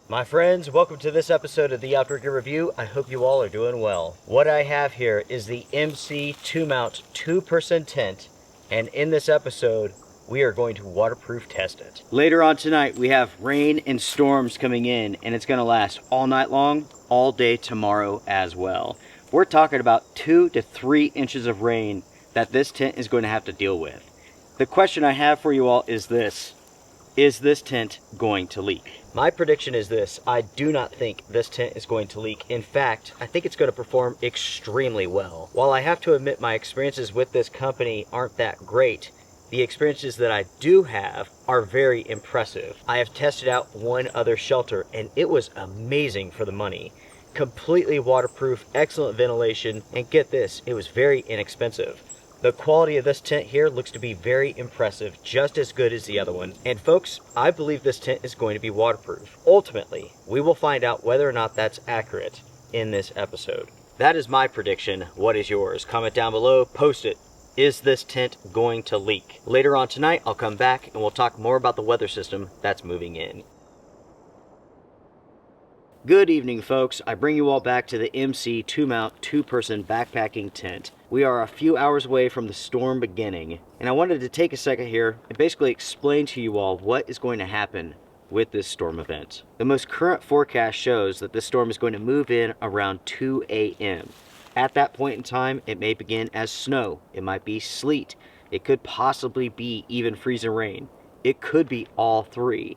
My friends, welcome to this episode of the Outdoor Gear Review. I hope you all are doing well. What I have here is the MC TOMOUNT 2-person tent, and in this episode, we are going to waterproof test it. Later on tonight, we have rain and storms coming in, and it's gonna last all night long, all day tomorrow as well. We're talking about 2 to 3 inches of rain that this tent is going to have to deal with. The question I have for you all is this: is this tent going to leak? My prediction is this: I do not think this tent is going to leak. In fact, I think it's going to perform extremely well. While I have to admit my experiences with this company aren't that great, the experiences that I do have are very impressive. I have tested out one other shelter and it was amazing for the money. Completely waterproof, excellent ventilation, and get this, it was very inexpensive. The quality of this tent here looks to be very impressive, just as good as the other one. And folks, I believe this tent is going to be waterproof. Ultimately, we will find out whether or not that's accurate in this episode. That is my prediction. What is yours? Comment down below, post it. Is this tent going to leak? Later on tonight, I'll come back and we'll talk more about the weather system that's moving in. Good evening, folks. I bring you all back to the MC TOMOUNT 2-person backpacking tent. We are a few hours away from the storm beginning, and I wanted to take a second here and basically explain to you all what is going to happen with this storm event. The most current forecast shows that this storm is going to move in around 2 a.m. At that point in time, it may begin as snow, it might be sleet, it could possibly be even freezing rain. It could be all three.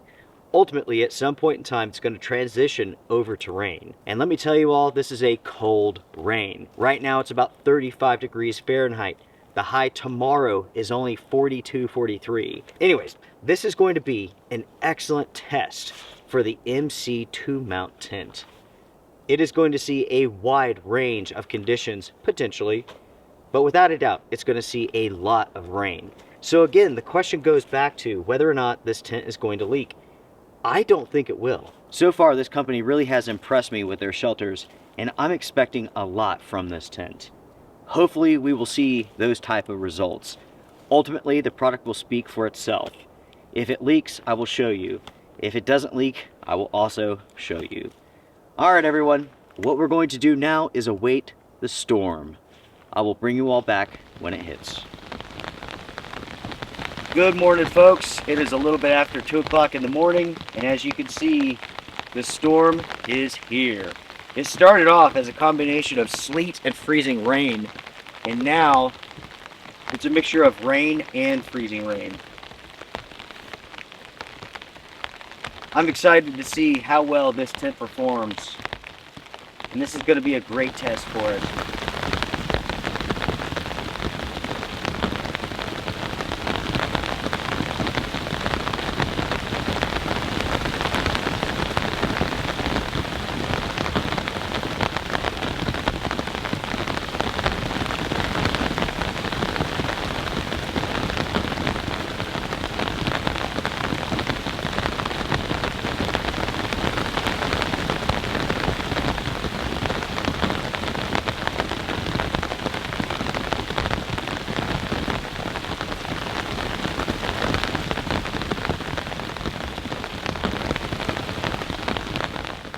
Ultimately, at some point in time, it's going to transition over to rain. And let me tell you all, this is a cold rain. Right now, it's about 35 degrees Fahrenheit. The high tomorrow is only 42, 43. Anyways, this is going to be an excellent test for the MC TOMOUNT tent. It is going to see a wide range of conditions, potentially, but without a doubt, it's going to see a lot of rain. So again, the question goes back to whether or not this tent is going to leak. I don't think it will. So far, this company really has impressed me with their shelters, and I'm expecting a lot from this tent. Hopefully, we will see those type of results. Ultimately, the product will speak for itself. If it leaks, I will show you. If it doesn't leak, I will also show you. All right, everyone. What we're going to do now is await the storm. I will bring you all back when it hits. Good morning, folks. It is a little bit after 2 o'clock in the morning, and as you can see, the storm is here. It started off as a combination of sleet and freezing rain, and now it's a mixture of rain and freezing rain. I'm excited to see how well this tent performs, and this is going to be a great test for it.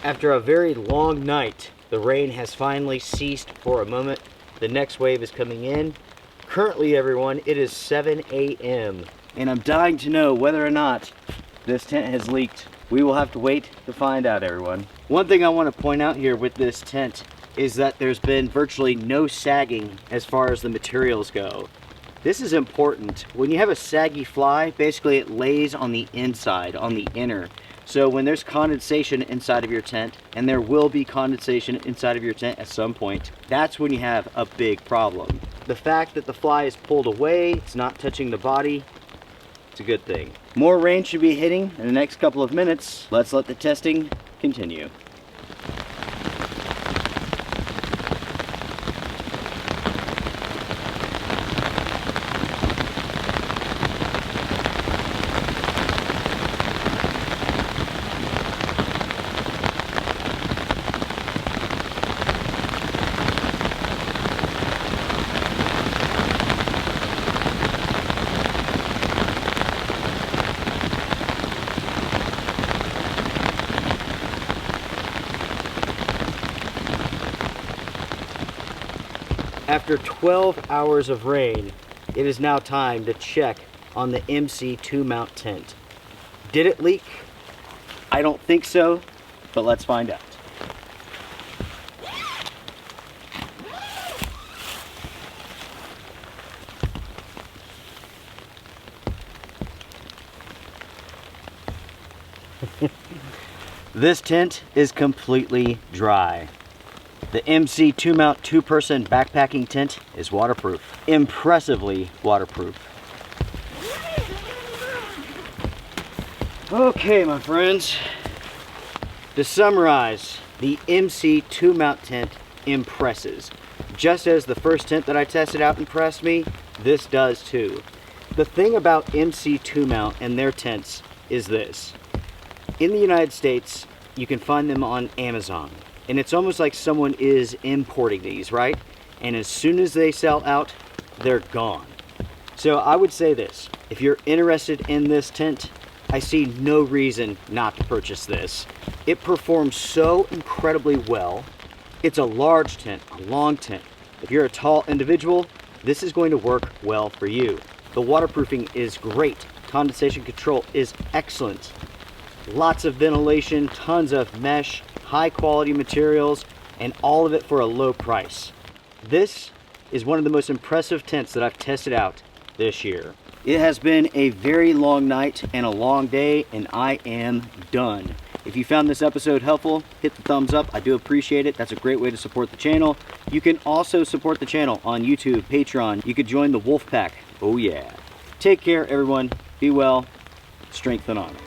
After a very long night, the rain has finally ceased for a moment. The next wave is coming in. Currently, everyone, it is 7 a.m. and I'm dying to know whether or not this tent has leaked. We will have to wait to find out, everyone. One thing I want to point out here with this tent is that there's been virtually no sagging as far as the materials go. This is important. When you have a saggy fly, basically it lays on the inside, on the inner. So when there's condensation inside of your tent, and there will be condensation inside of your tent at some point, that's when you have a big problem. The fact that the fly is pulled away, it's not touching the body, it's a good thing. More rain should be hitting in the next couple of minutes. Let's let the testing continue. After 12 hours of rain, it is now time to check on the MC TOMOUNT tent. Did it leak? I don't think so, but let's find out. This tent is completely dry. The MC TOMOUNT 2-person backpacking tent is waterproof. Impressively waterproof. Okay, my friends. To summarize, the MC TOMOUNT tent impresses. Just as the first tent that I tested out impressed me, this does too. The thing about MC TOMOUNT and their tents is this. In the United States, you can find them on Amazon. And it's almost like someone is importing these, right? And as soon as they sell out, they're gone. So I would say this, if you're interested in this tent, I see no reason not to purchase this. It performs so incredibly well. It's a large tent, a long tent. If you're a tall individual, this is going to work well for you. The waterproofing is great. Condensation control is excellent. Lots of ventilation, tons of mesh, high quality materials, and all of it for a low price. This is one of the most impressive tents that I've tested out this year. It has been a very long night and a long day, and I am done. If you found this episode helpful, hit the thumbs up. I do appreciate it. That's a great way to support the channel. You can also support the channel on YouTube, Patreon. You could join the Wolf Pack. Oh yeah. Take care, everyone. Be well. Strength and honor.